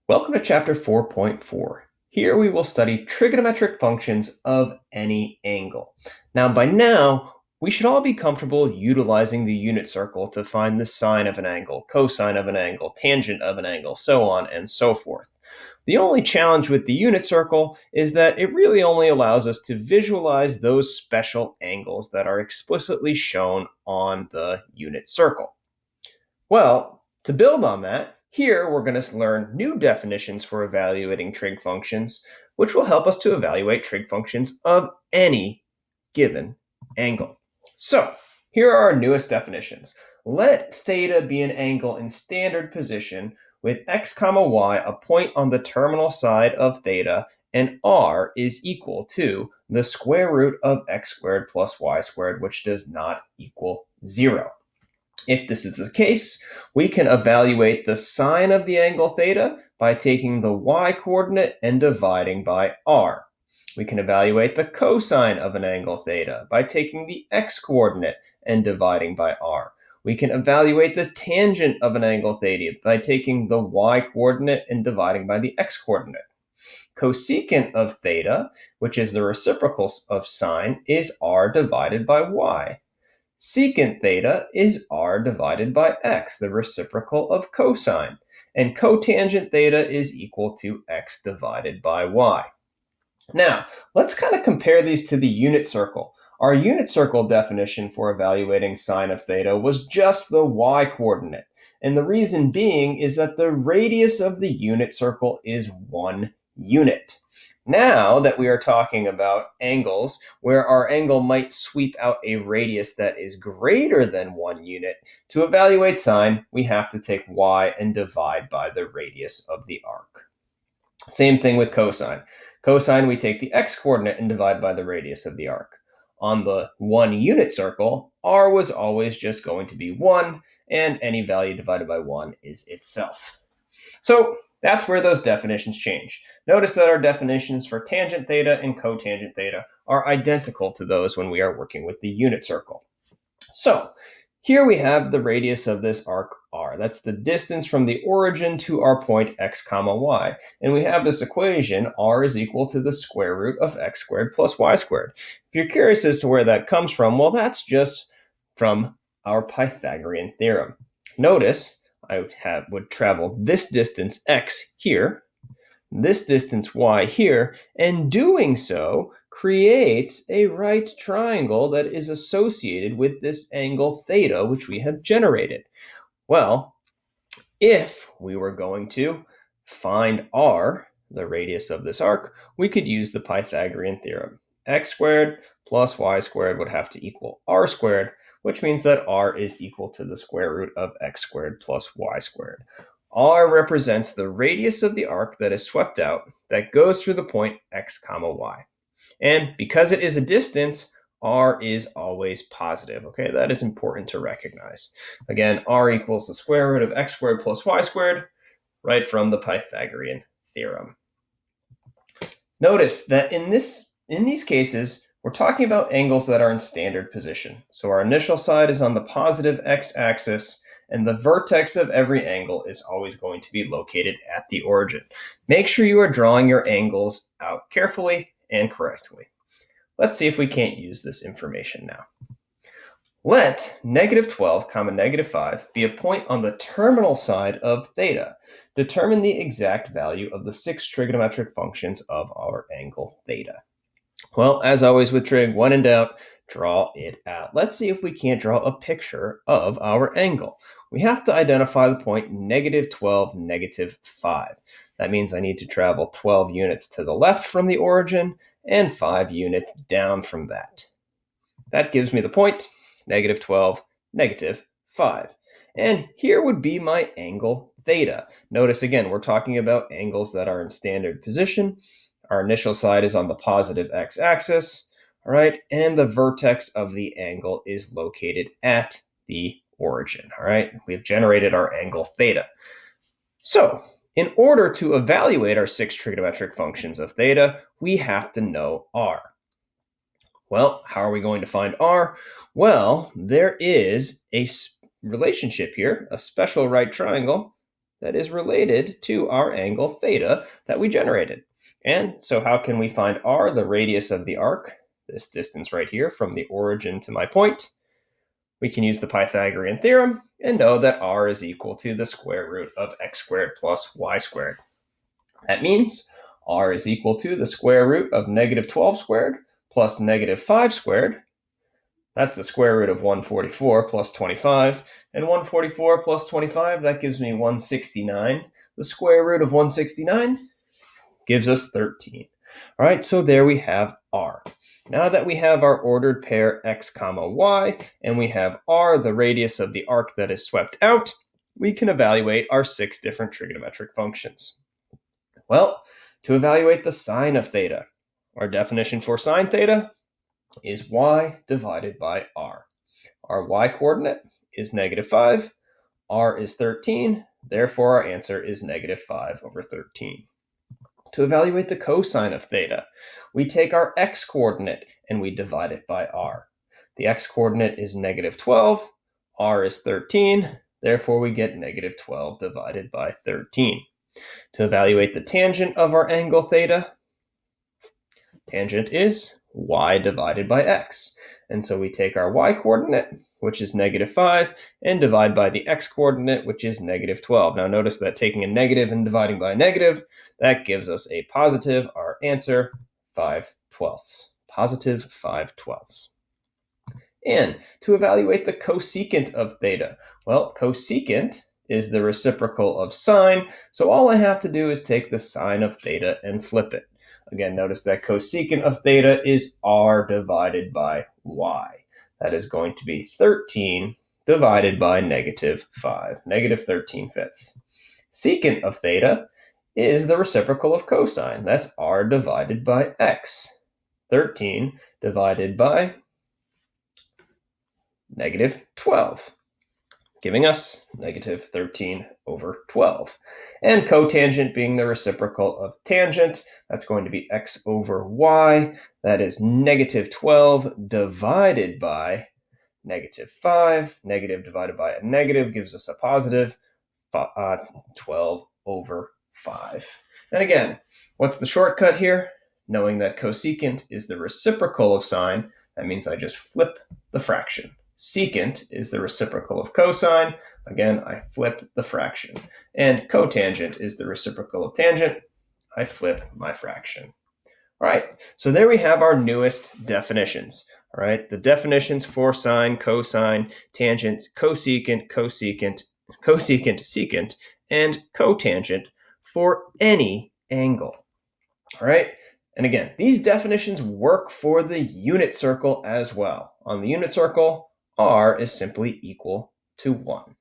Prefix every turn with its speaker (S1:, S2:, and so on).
S1: Welcome to Chapter 4.4. Here we will study trigonometric functions of any angle. By now, we should all be comfortable utilizing the unit circle to find the sine of an angle, cosine of an angle, tangent of an angle, so on and so forth. The only challenge with the unit circle is that it really only allows us to visualize those special angles that are explicitly shown on the unit circle. Well, to build on that, here we're going to learn new definitions for evaluating trig functions, which will help us to evaluate trig functions of any given angle. So, here are our newest definitions. Let theta be an angle in standard position with x comma y a point on the terminal side of theta, and r is equal to the square root of x squared plus y squared, which does not equal 0. If this is the case, we can evaluate the sine of the angle theta by taking the y-coordinate and dividing by r. We can evaluate the cosine of an angle theta by taking the x-coordinate and dividing by r. We can evaluate the tangent of an angle theta by taking the y-coordinate and dividing by the x-coordinate. Cosecant of theta, which is the reciprocal of sine, is r divided by y. Secant theta is r divided by x, the reciprocal of cosine, and cotangent theta is equal to x divided by y. Now, let's kind of compare these to the unit circle. Our unit circle definition for evaluating sine of theta was just the y-coordinate, and the reason being is that the radius of the unit circle is 1 unit. Now that we are talking about angles where our angle might sweep out a radius that is greater than 1 unit, to evaluate sine, we have to take y and divide by the radius of the arc. Same thing with cosine. Cosine, we take the x-coordinate and divide by the radius of the arc. On the 1 unit circle, r was always just going to be 1, and any value divided by 1 is itself. So that's where those definitions change. Notice that our definitions for tangent theta and cotangent theta are identical to those when we are working with the unit circle. So here we have the radius of this arc r. That's the distance from the origin to our point x comma y. And we have this equation, r is equal to the square root of x squared plus y squared. If you're curious as to where that comes from, well, that's just from our Pythagorean theorem. Notice I would travel this distance x here, this distance y here, and doing so creates a right triangle that is associated with this angle theta, which we have generated. Well, if we were going to find r, the radius of this arc, we could use the Pythagorean theorem. X squared plus y squared would have to equal r squared, which means that r is equal to the square root of x squared plus y squared. R represents the radius of the arc that is swept out that goes through the point x comma y. And because it is a distance, r is always positive. Okay, that is important to recognize. Again, r equals the square root of x squared plus y squared, right from the Pythagorean theorem. Notice that in these cases, we're talking about angles that are in standard position. So our initial side is on the positive x-axis, and the vertex of every angle is always going to be located at the origin. Make sure you are drawing your angles out carefully and correctly. Let's see if we can't use this information now. Let -12, -5 be a point on the terminal side of theta. Determine the exact value of the 6 trigonometric functions of our angle theta. Well, as always with trig, when in doubt, draw it out. Let's see if we can't draw a picture of our angle. We have to identify the point -12, -5. That means I need to travel 12 units to the left from the origin and 5 units down from that. That gives me the point -12, -5. And here would be my angle theta. Notice again, we're talking about angles that are in standard position. Our initial side is on the positive x-axis, all right, and the vertex of the angle is located at the origin, all right? We have generated our angle theta. So, in order to evaluate our 6 trigonometric functions of theta, we have to know r. Well, how are we going to find r? Well, there is a relationship here, a special right triangle that is related to our angle theta that we generated. And so how can we find r, the radius of the arc, this distance right here from the origin to my point? We can use the Pythagorean theorem and know that r is equal to the square root of x squared plus y squared. That means r is equal to the square root of negative 12 squared plus negative 5 squared. That's the square root of 144 plus 25. And 144 plus 25, that gives me 169. The square root of 169 gives us 13. All right, so there we have r. Now that we have our ordered pair x comma y, and we have r, the radius of the arc that is swept out, we can evaluate our 6 different trigonometric functions. Well, to evaluate the sine of theta, our definition for sine theta is y divided by r. Our y coordinate is negative 5, r is 13, therefore our answer is negative 5 over 13. To evaluate the cosine of theta, we take our x-coordinate and we divide it by r. The x-coordinate is negative 12, r is 13, therefore we get negative 12 divided by 13. To evaluate the tangent of our angle theta, tangent is y divided by x. And so we take our y-coordinate, which is negative 5, and divide by the x-coordinate, which is negative 12. Now notice that taking a negative and dividing by a negative, that gives us a positive. Our answer, 5/12. Positive 5/12. And to evaluate the cosecant of theta, well, cosecant is the reciprocal of sine, so all I have to do is take the sine of theta and flip it. Again, notice that cosecant of theta is r divided by y. That is going to be 13 divided by negative 5, negative 13/5. Secant of theta is the reciprocal of cosine. That's r divided by x. 13 divided by negative 12, giving us negative 13 over 12. And cotangent being the reciprocal of tangent, that's going to be x over y. That is negative 12 divided by negative 5. Negative divided by a negative gives us a positive 12 over 5. And again, what's the shortcut here? Knowing that cosecant is the reciprocal of sine, that means I just flip the fraction. Secant is the reciprocal of cosine. Again, I flip the fraction. And cotangent is the reciprocal of tangent. I flip my fraction. All right, so there we have our newest definitions. All right, the definitions for sine, cosine, tangent, cosecant, cosecant, cosecant, secant, and cotangent for any angle. All right, and again, these definitions work for the unit circle as well. On the unit circle, r is simply equal to 1.